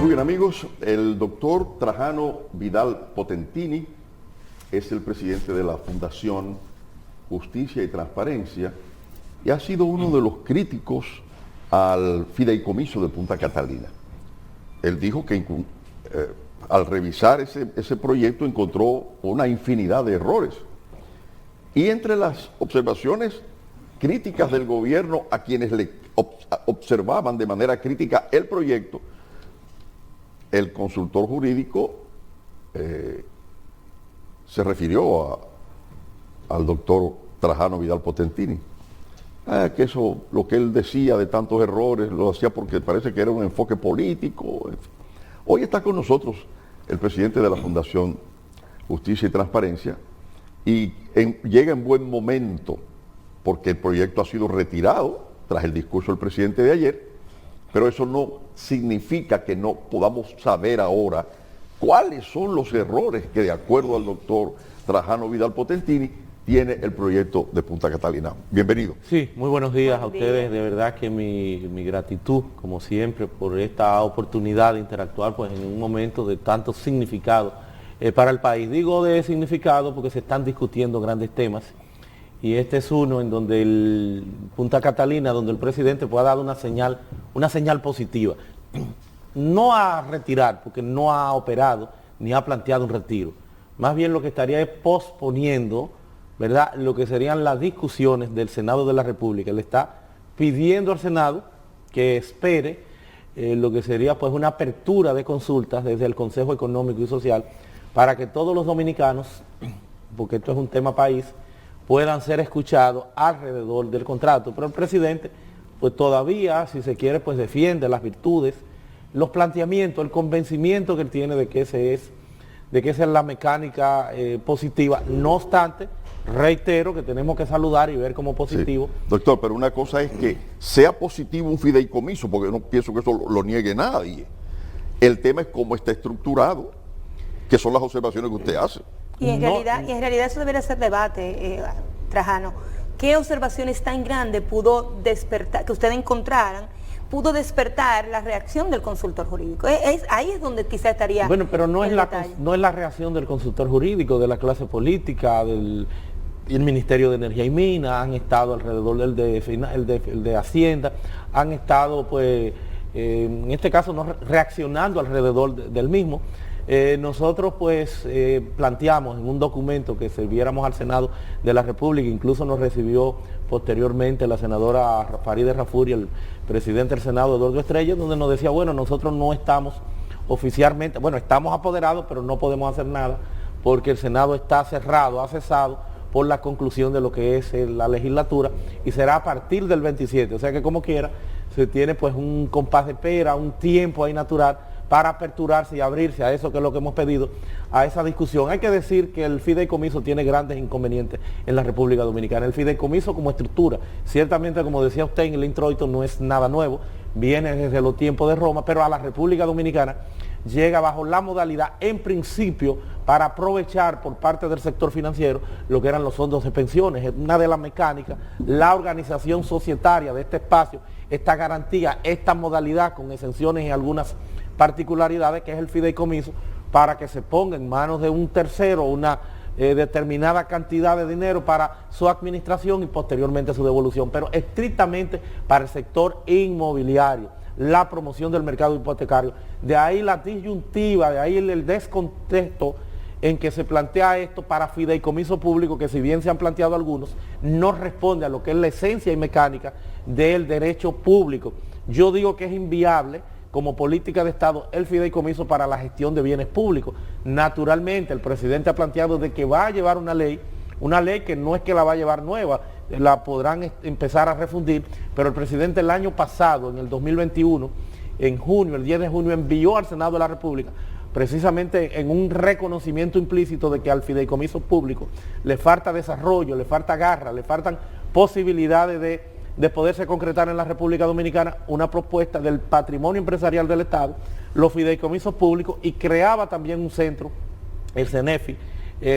Muy bien, amigos, el doctor Trajano Vidal Potentini es el presidente de la Fundación Justicia y Transparencia y ha sido uno de los críticos al fideicomiso de Punta Catalina. Él dijo que al revisar ese proyecto encontró una infinidad de errores. Y entre las observaciones críticas del gobierno a quienes le observaban de manera crítica el proyecto, el consultor jurídico se refirió al doctor Trajano Vidal Potentini. Que eso, lo que él decía de tantos errores, lo hacía porque parece que era un enfoque político. Hoy está con nosotros el presidente de la Fundación Justicia y Transparencia y llega en buen momento porque el proyecto ha sido retirado tras el discurso del presidente de ayer, pero eso no significa que no podamos saber ahora cuáles son los errores que, de acuerdo al doctor Trajano Vidal Potentini, tiene el proyecto de Punta Catalina. Bienvenido. Sí, muy buenos días a ustedes. De verdad que mi gratitud, como siempre, por esta oportunidad de interactuar pues, en un momento de tanto significado para el país. Digo de significado porque se están discutiendo grandes temas y este es uno en donde el Punta Catalina, donde el presidente puede dar una señal positiva. No a retirar, porque no ha operado ni ha planteado un retiro. Más bien lo que estaría es posponiendo, ¿verdad?, lo que serían las discusiones del Senado de la República. Le está pidiendo al Senado que espere lo que sería pues una apertura de consultas desde el Consejo Económico y Social para que todos los dominicanos, porque esto es un tema país, puedan ser escuchados alrededor del contrato. Pero el presidente pues todavía, si se quiere, pues defiende las virtudes, los planteamientos, el convencimiento que él tiene de que esa es la mecánica positiva. No obstante, reitero que tenemos que saludar y ver como positivo. Sí. Doctor, pero una cosa es que sea positivo un fideicomiso, porque no pienso que eso lo niegue nadie. El tema es cómo está estructurado, que son las observaciones que usted hace. Y en realidad eso debería ser debate, Trajano. ¿Qué observaciones tan grandes pudo despertar, que ustedes encontraran, pudo despertar la reacción del consultor jurídico? Ahí es donde quizá estaría. Bueno, pero no es la reacción del consultor jurídico, de la clase política, del Ministerio de Energía y Minas, han estado alrededor el de Hacienda, han estado pues en este caso no reaccionando alrededor del mismo. Nosotros pues planteamos en un documento que serviéramos al Senado de la República, incluso nos recibió posteriormente la senadora Farideh Rafuri, el presidente del Senado, Eduardo Estrella, donde nos decía, bueno, nosotros no estamos oficialmente, bueno, estamos apoderados, pero no podemos hacer nada porque el Senado está cerrado, ha cesado por la conclusión de lo que es la legislatura y será a partir del 27, o sea que como quiera se tiene pues un compás de espera, un tiempo ahí natural para aperturarse y abrirse a eso que es lo que hemos pedido, a esa discusión. Hay que decir que el fideicomiso tiene grandes inconvenientes en la República Dominicana. El fideicomiso como estructura, ciertamente como decía usted en el introito, no es nada nuevo, viene desde los tiempos de Roma, pero a la República Dominicana llega bajo la modalidad, en principio, para aprovechar por parte del sector financiero lo que eran los fondos de pensiones. Es una de las mecánicas, la organización societaria de este espacio, esta garantía, esta modalidad con exenciones y algunas particularidades, que es el fideicomiso, para que se ponga en manos de un tercero una determinada cantidad de dinero para su administración y posteriormente su devolución, pero estrictamente para el sector inmobiliario, la promoción del mercado hipotecario. De ahí la disyuntiva, de ahí el descontexto en que se plantea esto para fideicomiso público, que si bien se han planteado algunos, no responde a lo que es la esencia y mecánica del derecho público. Yo digo que es inviable como política de Estado el fideicomiso para la gestión de bienes públicos. Naturalmente, el presidente ha planteado de que va a llevar una ley que no es que la va a llevar nueva, la podrán empezar a refundir, pero el presidente el año pasado, en el 2021, en junio, el 10 de junio, envió al Senado de la República, precisamente en un reconocimiento implícito de que al fideicomiso público le falta desarrollo, le falta garra, le faltan posibilidades de poderse concretar en la República Dominicana una propuesta del patrimonio empresarial del Estado, los fideicomisos públicos, y creaba también un centro, el CENEFI,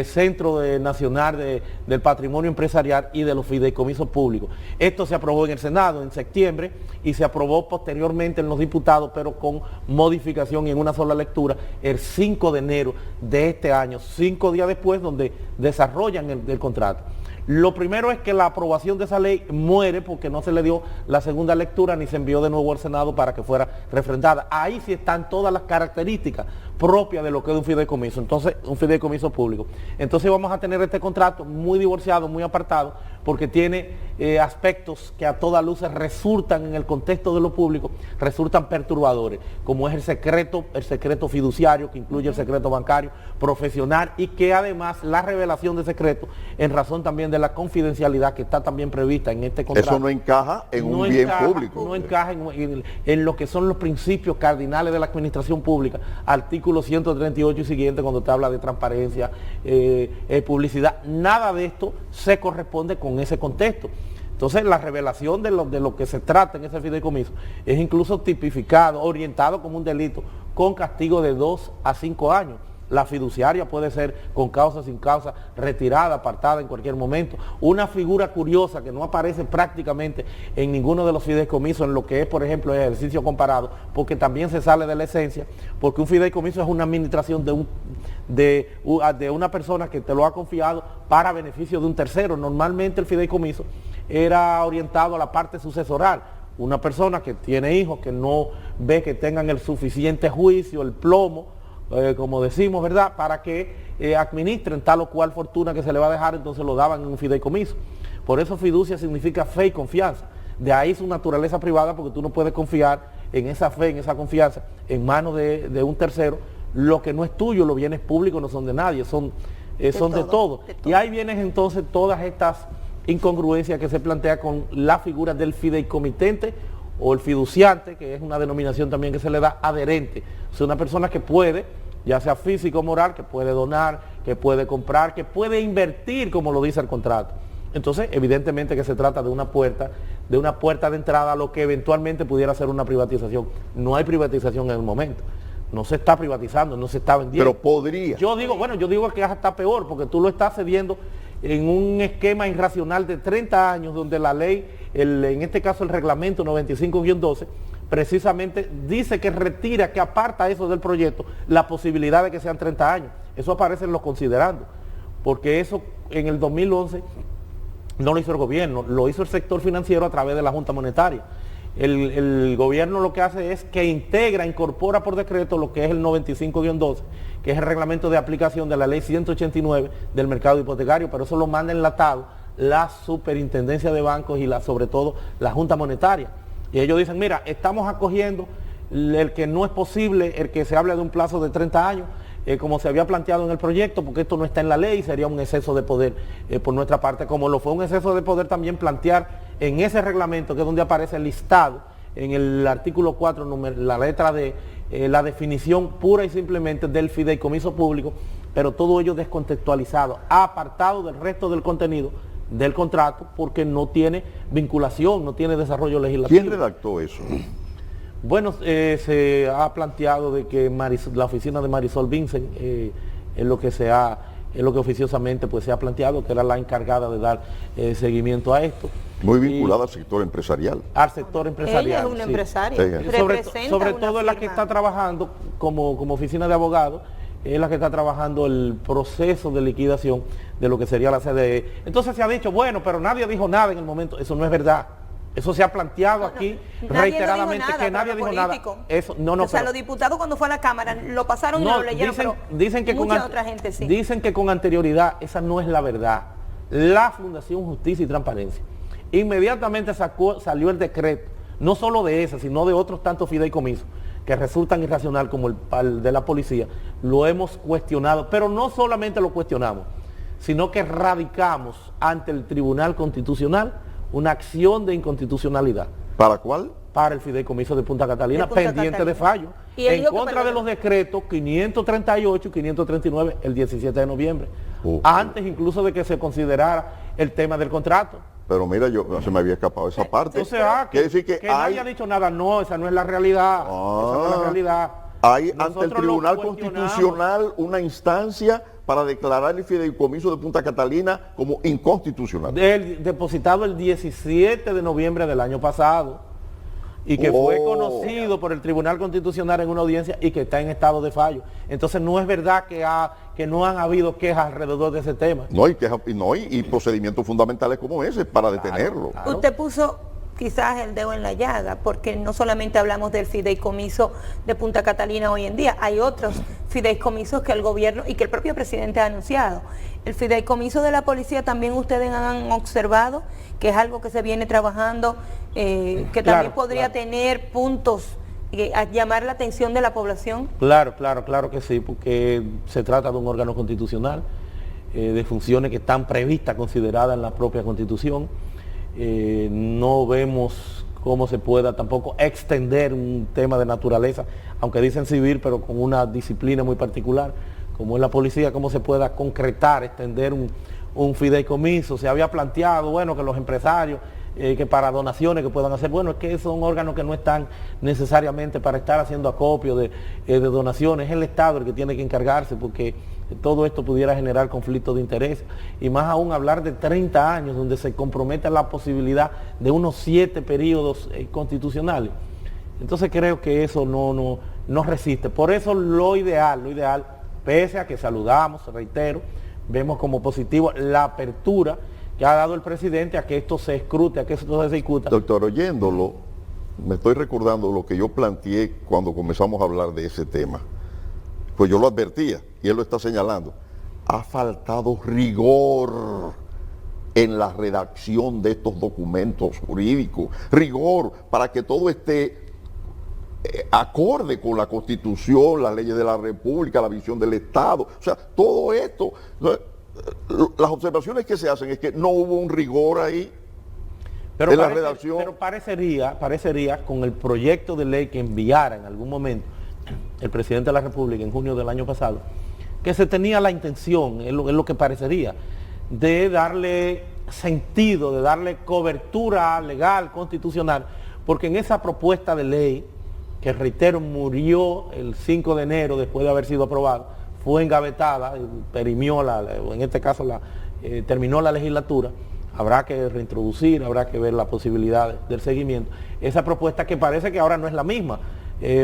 Centro Nacional del Patrimonio Empresarial y de los fideicomisos públicos. Esto se aprobó en el Senado en septiembre y se aprobó posteriormente en los diputados, pero con modificación y en una sola lectura el 5 de enero de este año, 5 días después, donde desarrollan el contrato. Lo primero es que la aprobación de esa ley muere porque no se le dio la segunda lectura ni se envió de nuevo al Senado para que fuera refrendada. Ahí sí están todas las características propias de lo que es un fideicomiso, entonces un fideicomiso público. Entonces vamos a tener este contrato muy divorciado, muy apartado, porque tiene aspectos que a toda luz resultan en el contexto de lo público, resultan perturbadores, como es el secreto fiduciario, que incluye el secreto bancario, profesional, y que además la revelación de secretos, en razón también de la confidencialidad que está también prevista en este contrato. Eso no encaja en un bien público. No encaja en lo que son los principios cardinales de la administración pública, artículo 138 y siguiente, cuando te habla de transparencia, publicidad. Nada de esto se corresponde con ese contexto. Entonces la revelación de lo que se trata en ese fideicomiso es incluso tipificado, orientado como un delito, con castigo de 2 a 5 años. La fiduciaria puede ser con causa, sin causa, retirada, apartada en cualquier momento. Una figura curiosa que no aparece prácticamente en ninguno de los fideicomisos, en lo que es, por ejemplo, el ejercicio comparado, porque también se sale de la esencia, porque un fideicomiso es una administración de una persona que te lo ha confiado para beneficio de un tercero. Normalmente el fideicomiso era orientado a la parte sucesoral. Una persona que tiene hijos, que no ve que tengan el suficiente juicio, el plomo, como decimos, ¿verdad?, para que administren tal o cual fortuna que se le va a dejar, entonces lo daban en un fideicomiso. Por eso fiducia significa fe y confianza. De ahí su naturaleza privada, porque tú no puedes confiar en esa fe, en esa confianza, en manos de un tercero. Lo que no es tuyo, los bienes públicos no son de nadie, son de todo. Y ahí vienen entonces todas estas incongruencias que se plantea con la figura del fideicomitente o el fiduciante, que es una denominación también que se le da adherente. O sea, una persona que puede, ya sea físico o moral, que puede donar, que puede comprar, que puede invertir, como lo dice el contrato. Entonces, evidentemente que se trata de una puerta de entrada a lo que eventualmente pudiera ser una privatización. No hay privatización en el momento. No se está privatizando, no se está vendiendo. Pero podría. Yo digo que hasta peor, porque tú lo estás cediendo en un esquema irracional de 30 años, donde la ley, en este caso el reglamento 95-12, precisamente dice que retira, que aparta eso del proyecto, la posibilidad de que sean 30 años. Eso aparece en los considerandos, porque eso en el 2011 no lo hizo el gobierno, lo hizo el sector financiero a través de la Junta Monetaria. El gobierno lo que hace es que incorpora por decreto lo que es el 95-12, que es el reglamento de aplicación de la ley 189 del mercado hipotecario, pero eso lo manda enlatado la superintendencia de bancos y sobre todo la Junta Monetaria. Y ellos dicen, mira, estamos acogiendo el que no es posible, el que se hable de un plazo de 30 años, como se había planteado en el proyecto, porque esto no está en la ley, sería un exceso de poder por nuestra parte, como lo fue un exceso de poder también plantear en ese reglamento, que es donde aparece el listado, en el artículo 4, la letra D, la definición pura y simplemente del fideicomiso público, pero todo ello descontextualizado, apartado del resto del contenido del contrato, porque no tiene vinculación, no tiene desarrollo legislativo. ¿Quién redactó eso? Bueno, se ha planteado de que la oficina de Marisol Vincent es lo que oficiosamente pues se ha planteado, que era la encargada de dar seguimiento a esto. Muy vinculada al sector empresarial. Al sector empresarial. Ella es una empresaria. Sobre todo es la que está trabajando como oficina de abogados, es la que está trabajando el proceso de liquidación de lo que sería la CDE. Entonces se ha dicho, bueno, pero nadie dijo nada en el momento. Eso no es verdad. Eso se ha planteado aquí reiteradamente, que nadie dijo nada. Eso, o sea, los diputados cuando fue a la Cámara lo pasaron y lo leyeron, dicen que otra gente sí. Dicen que con anterioridad esa no es la verdad. La Fundación Justicia y Transparencia inmediatamente salió el decreto, no solo de ese, sino de otros tantos fideicomisos que resultan irracional como el de la policía. Lo hemos cuestionado, pero no solamente lo cuestionamos, sino que radicamos ante el Tribunal Constitucional una acción de inconstitucionalidad. ¿Para cuál? Para el fideicomiso de Punta Catalina, pendiente de fallo, en contra de los decretos 538 y 539 el 17 de noviembre, antes incluso de que se considerara el tema del contrato. Pero mira, se me había escapado esa parte. O sea, que nadie ha dicho nada. No, esa no es la realidad. Esa no es la realidad. Hay ante el Tribunal Constitucional una instancia para declarar el fideicomiso de Punta Catalina como inconstitucional. Depositado el 17 de noviembre del año pasado y que fue conocido por el Tribunal Constitucional en una audiencia y que está en estado de fallo. Entonces no es verdad que no han habido quejas alrededor de ese tema. No, y procedimientos fundamentales como ese para detenerlo. Claro. Usted puso quizás el dedo en la llaga, porque no solamente hablamos del fideicomiso de Punta Catalina hoy en día, hay otros fideicomisos que el gobierno y que el propio presidente ha anunciado. El fideicomiso de la policía también ustedes han observado que es algo que se viene trabajando, que también podría tener puntos a llamar la atención de la población. Claro que sí, porque se trata de un órgano constitucional, de funciones que están previstas, consideradas en la propia Constitución. No vemos cómo se pueda tampoco extender un tema de naturaleza, aunque dicen civil, pero con una disciplina muy particular, como es la policía, cómo se pueda concretar, extender un fideicomiso. Se había planteado, bueno, que los empresarios, que para donaciones que puedan hacer, bueno, es que son órganos que no están necesariamente para estar haciendo acopio de donaciones, es el Estado el que tiene que encargarse, porque todo esto pudiera generar conflictos de interés, y más aún hablar de 30 años donde se compromete la posibilidad de unos 7 periodos constitucionales. Entonces creo que eso no resiste. Por eso lo ideal, pese a que saludamos, reitero, vemos como positivo la apertura que ha dado el presidente a que esto se escrute, a que esto se discuta. Doctor, oyéndolo, me estoy recordando lo que yo planteé cuando comenzamos a hablar de ese tema. Pues yo lo advertía, y él lo está señalando. Ha faltado rigor en la redacción de estos documentos jurídicos. Rigor para que todo esté acorde con la Constitución, las leyes de la República, la visión del Estado. O sea, todo esto. Las observaciones que se hacen es que no hubo un rigor ahí en la redacción. Pero parecería con el proyecto de ley que enviara en algún momento el presidente de la República en junio del año pasado, que se tenía la intención, es lo que parecería, de darle sentido, de darle cobertura legal, constitucional, porque en esa propuesta de ley, que reitero, murió el 5 de enero después de haber sido aprobada, fue engavetada, perimió, en este caso terminó la legislatura, habrá que reintroducir, habrá que ver la posibilidad del seguimiento. Esa propuesta que parece que ahora no es la misma,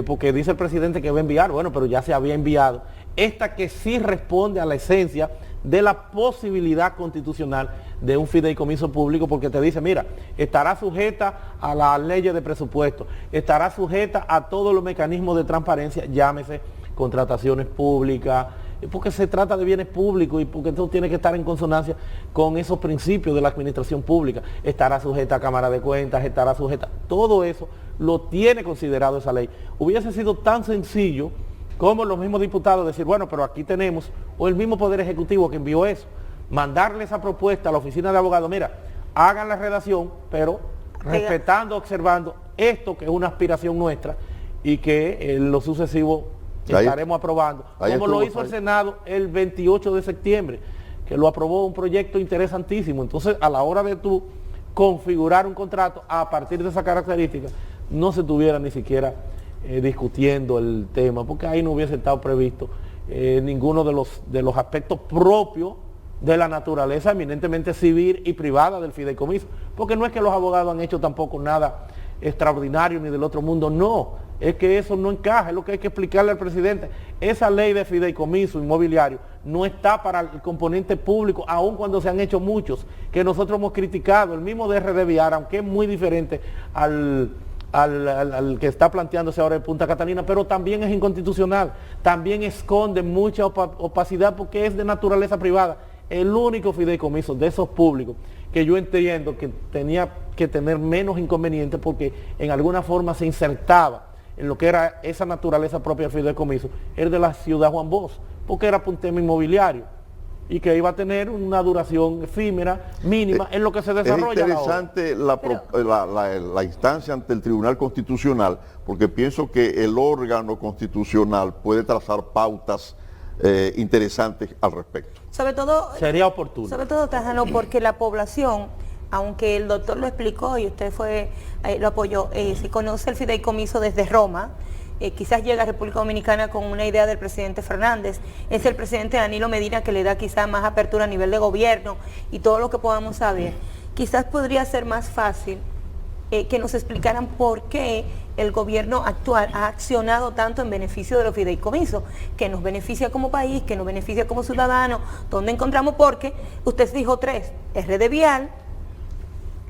porque dice el presidente que va a enviar, bueno, pero ya se había enviado. Esta que sí responde a la esencia de la posibilidad constitucional de un fideicomiso público, porque te dice, mira, estará sujeta a las leyes de presupuesto, estará sujeta a todos los mecanismos de transparencia, llámese contrataciones públicas, porque se trata de bienes públicos y porque esto tiene que estar en consonancia con esos principios de la administración pública. Estará sujeta a Cámara de Cuentas, estará sujeta, todo eso lo tiene considerado esa ley. Hubiese sido tan sencillo como los mismos diputados decir, bueno, pero aquí tenemos, o el mismo Poder Ejecutivo que envió eso, mandarle esa propuesta a la oficina de abogados, mira, hagan la redacción, pero respetando, observando esto que es una aspiración nuestra y que en lo sucesivo estaremos aprobando, como lo hizo el Senado el 28 de septiembre, que lo aprobó un proyecto interesantísimo. Entonces, a la hora de tú configurar un contrato a partir de esa característica, no se estuviera ni siquiera discutiendo el tema, porque ahí no hubiese estado previsto ninguno de los aspectos propios de la naturaleza eminentemente civil y privada del fideicomiso, porque no es que los abogados han hecho tampoco nada extraordinario ni del otro mundo, no, es que eso no encaja, es lo que hay que explicarle al presidente. Esa ley de fideicomiso inmobiliario no está para el componente público, aun cuando se han hecho muchos, que nosotros hemos criticado, el mismo DRD Viara, aunque es muy diferente al que está planteándose ahora en Punta Catalina, pero también es inconstitucional, también esconde mucha opacidad porque es de naturaleza privada. El único fideicomiso de esos públicos que yo entiendo que tenía que tener menos inconvenientes porque en alguna forma se insertaba en lo que era esa naturaleza propia del fideicomiso, era de la ciudad Juan Bosch, porque era un tema inmobiliario y que iba a tener una duración efímera, mínima, en lo que se desarrolla. Es interesante la instancia ante el Tribunal Constitucional, porque pienso que el órgano constitucional puede trazar pautas interesantes al respecto. Sobre todo, sería oportuno. Sobre todo, Trajano, porque la población, aunque el doctor lo explicó y usted lo apoyó, se conoce el fideicomiso desde Roma, quizás llega a República Dominicana con una idea del presidente Fernández, es el presidente Danilo Medina que le da quizás más apertura a nivel de gobierno y todo lo que podamos saber. Quizás podría ser más fácil que nos explicaran por qué el gobierno actual ha accionado tanto en beneficio de los fideicomisos, que nos beneficia como país, que nos beneficia como ciudadanos, donde encontramos, porque usted dijo 3, RD Vial,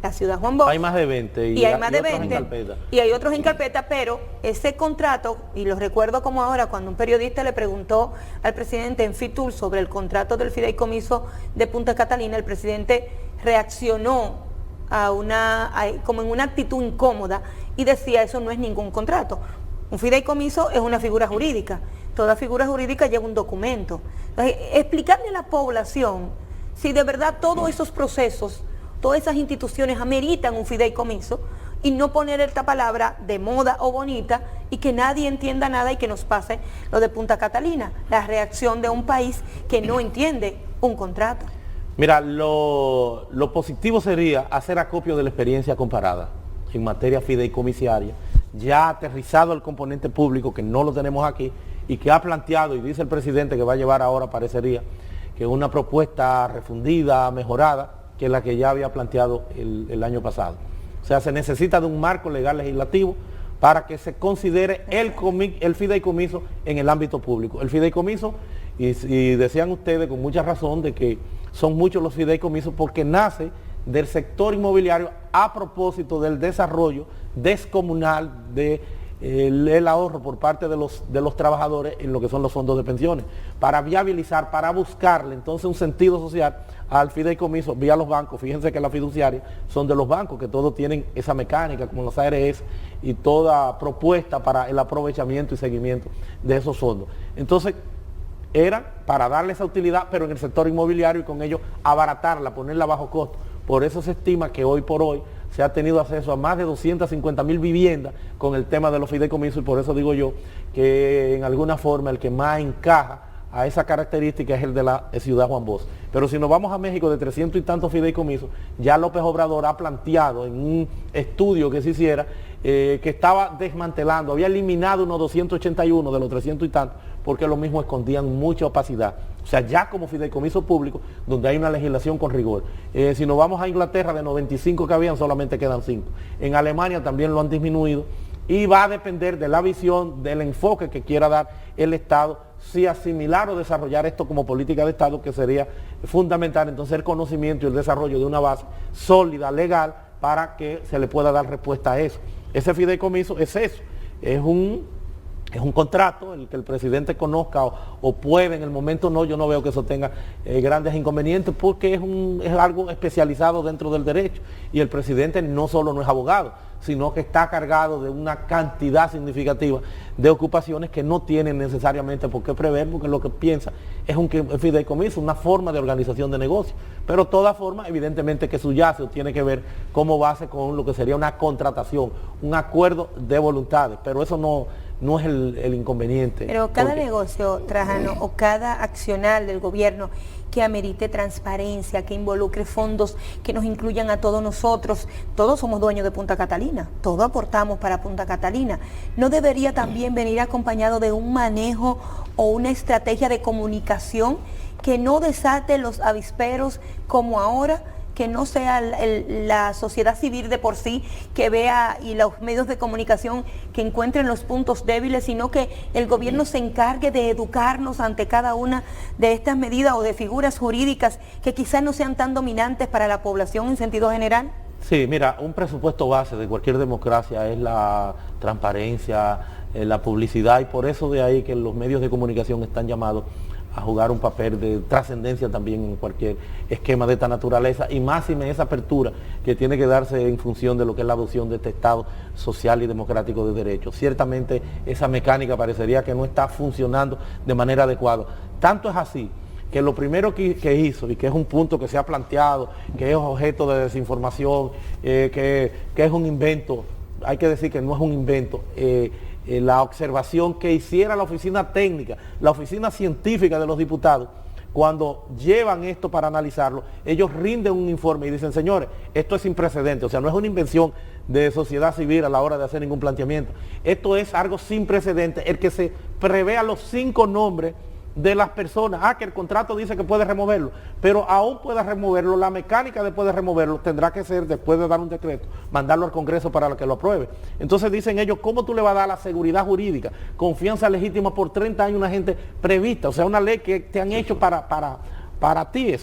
la ciudad Juan Bosch. Hay más de 20 y hay más de 20 y hay otros en carpeta, pero ese contrato, y lo recuerdo como ahora, cuando un periodista le preguntó al presidente en Fitur sobre el contrato del fideicomiso de Punta Catalina, el presidente reaccionó como en una actitud incómoda y decía: eso no es ningún contrato. Un fideicomiso es una figura jurídica, toda figura jurídica lleva un documento. Entonces, explicarle a la población si de verdad todos esos procesos, todas esas instituciones ameritan un fideicomiso, y no poner esta palabra de moda o bonita y que nadie entienda nada y que nos pase lo de Punta Catalina, la reacción de un país que no entiende un contrato. Mira, lo positivo sería hacer acopio de la experiencia comparada en materia fideicomisaria, ya aterrizado el componente público, que no lo tenemos aquí, y que ha planteado, y dice el presidente que va a llevar ahora, parecería, que una propuesta refundida, mejorada, que la que ya había planteado el año pasado. O sea, se necesita de un marco legal legislativo para que se considere el fideicomiso en el ámbito público. El fideicomiso, y decían ustedes con mucha razón de que son muchos los fideicomisos, porque nace del sector inmobiliario a propósito del desarrollo descomunal del ahorro por parte de los trabajadores en lo que son los fondos de pensiones, para viabilizar, para buscarle entonces un sentido social al fideicomiso vía los bancos. Fíjense que las fiduciarias son de los bancos, que todos tienen esa mecánica, como los ARS, y toda propuesta para el aprovechamiento y seguimiento de esos fondos. Entonces, era para darle esa utilidad, pero en el sector inmobiliario, y con ello abaratarla, ponerla a bajo costo. Por eso se estima que hoy por hoy se ha tenido acceso a más de 250.000 viviendas con el tema de los fideicomisos, y por eso digo yo que en alguna forma el que más encaja a esa característica es el de la ciudad Juan Bosch. Pero si nos vamos a México, de 300 y tantos fideicomisos, ya López Obrador ha planteado en un estudio que se hiciera, que estaba desmantelando, había eliminado unos 281 de los 300 y tantos, porque lo mismo escondían mucha opacidad. O sea, ya como fideicomiso público, donde hay una legislación con rigor. Si nos vamos a Inglaterra, de 95 que habían, solamente quedan 5. En Alemania también lo han disminuido, y va a depender de la visión, del enfoque que quiera dar el Estado, si asimilar o desarrollar esto como política de Estado, que sería fundamental entonces el conocimiento y el desarrollo de una base sólida, legal, para que se le pueda dar respuesta a eso. Ese fideicomiso es eso, es un contrato, el que el presidente conozca o puede, en el momento no, yo no veo que eso tenga grandes inconvenientes, porque es algo especializado dentro del derecho, y el presidente no solo no es abogado, sino que está cargado de una cantidad significativa de ocupaciones que no tienen necesariamente por qué prever, porque lo que piensa es un fideicomiso, una forma de organización de negocio. Pero toda forma, evidentemente que subyace o tiene que ver como base con lo que sería una contratación, un acuerdo de voluntades, pero eso no es el inconveniente. Pero cada negocio, Trajano, o cada accional del gobierno que amerite transparencia, que involucre fondos que nos incluyan a todos nosotros, todos somos dueños de Punta Catalina, todos aportamos para Punta Catalina, ¿no debería también venir acompañado de un manejo o una estrategia de comunicación que no desate los avisperos como ahora? Que no sea la sociedad civil de por sí que vea, y los medios de comunicación que encuentren los puntos débiles, sino que el gobierno se encargue de educarnos ante cada una de estas medidas o de figuras jurídicas que quizás no sean tan dominantes para la población en sentido general. Sí, mira, un presupuesto base de cualquier democracia es la transparencia, la publicidad, y por eso de ahí que los medios de comunicación están llamados a jugar un papel de trascendencia también en cualquier esquema de esta naturaleza, y más en esa apertura que tiene que darse en función de lo que es la adopción de este Estado social y democrático de derecho. Ciertamente esa mecánica parecería que no está funcionando de manera adecuada. Tanto es así que lo primero que hizo, y que es un punto que se ha planteado, que es objeto de desinformación, que es un invento, hay que decir que no es un invento, la observación que hiciera la oficina técnica, la oficina científica de los diputados, cuando llevan esto para analizarlo, ellos rinden un informe y dicen, señores, esto es sin precedentes, o sea, no es una invención de sociedad civil a la hora de hacer ningún planteamiento. Esto es algo sin precedentes, el que se prevea los 5 nombres de las personas, que el contrato dice que puede removerlo, pero aún pueda removerlo, la mecánica de poder removerlo tendrá que ser, después de dar un decreto, mandarlo al Congreso para que lo apruebe. Entonces dicen ellos, ¿cómo tú le vas a dar la seguridad jurídica, confianza legítima por 30 años a una gente prevista? O sea, una ley que te han hecho para ti,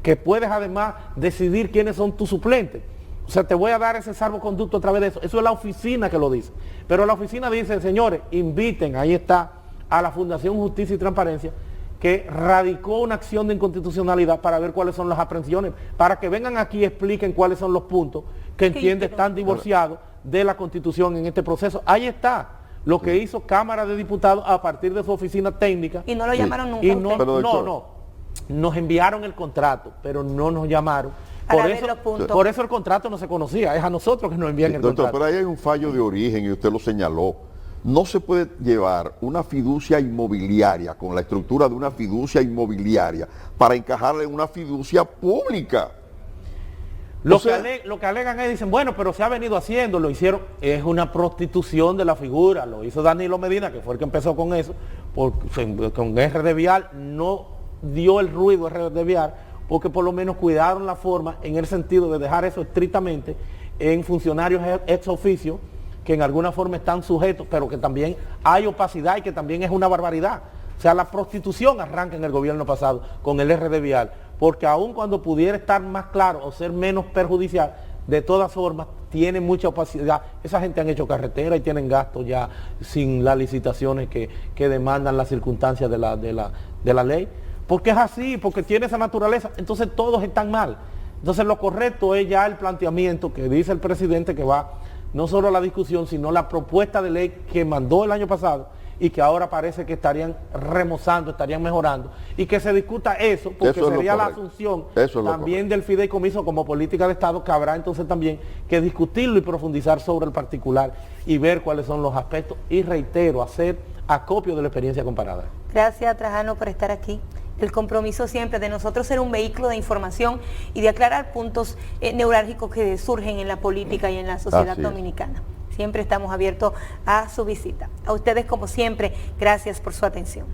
que puedes además decidir quiénes son tus suplentes. O sea, te voy a dar ese salvoconducto a través de eso. Eso es la oficina que lo dice. Pero la oficina dice, señores, inviten, ahí está, a la Fundación Justicia y Transparencia, que radicó una acción de inconstitucionalidad para ver cuáles son las aprehensiones, para que vengan aquí y expliquen cuáles son los puntos que entiende están divorciados de la Constitución en este proceso. Ahí está lo que hizo Cámara de Diputados a partir de su oficina técnica. Y no lo llamaron nunca. Y no, nos enviaron el contrato, pero no nos llamaron. Por eso el contrato no se conocía, es a nosotros que nos envían el contrato. Pero ahí hay un fallo de origen y usted lo señaló. No se puede llevar una fiducia inmobiliaria con la estructura de una fiducia inmobiliaria para encajarla en una fiducia pública. Lo que alegan es, dicen, bueno, pero se ha venido haciendo, lo hicieron, es una prostitución de la figura, lo hizo Danilo Medina, que fue el que empezó con eso, con RD Vial, no dio el ruido RD Vial, porque por lo menos cuidaron la forma en el sentido de dejar eso estrictamente en funcionarios ex oficio, que en alguna forma están sujetos, pero que también hay opacidad y que también es una barbaridad. O sea, la prostitución arranca en el gobierno pasado con el RD Vial, porque aun cuando pudiera estar más claro o ser menos perjudicial, de todas formas tiene mucha opacidad. Esa gente han hecho carretera y tienen gastos ya sin las licitaciones que demandan las circunstancias de la ley, porque es así, porque tiene esa naturaleza, entonces todos están mal. Entonces lo correcto es ya el planteamiento que dice el presidente, que va no solo la discusión, sino la propuesta de ley que mandó el año pasado y que ahora parece que estarían remozando, estarían mejorando, y que se discuta eso, porque eso sería la asunción también del fideicomiso como política de Estado, que habrá entonces también que discutirlo y profundizar sobre el particular y ver cuáles son los aspectos, y reitero, hacer acopio de la experiencia comparada. Gracias, Trajano, por estar aquí. El compromiso siempre de nosotros ser un vehículo de información y de aclarar puntos neurálgicos que surgen en la política y en la sociedad dominicana. Siempre estamos abiertos a su visita. A ustedes, como siempre, gracias por su atención.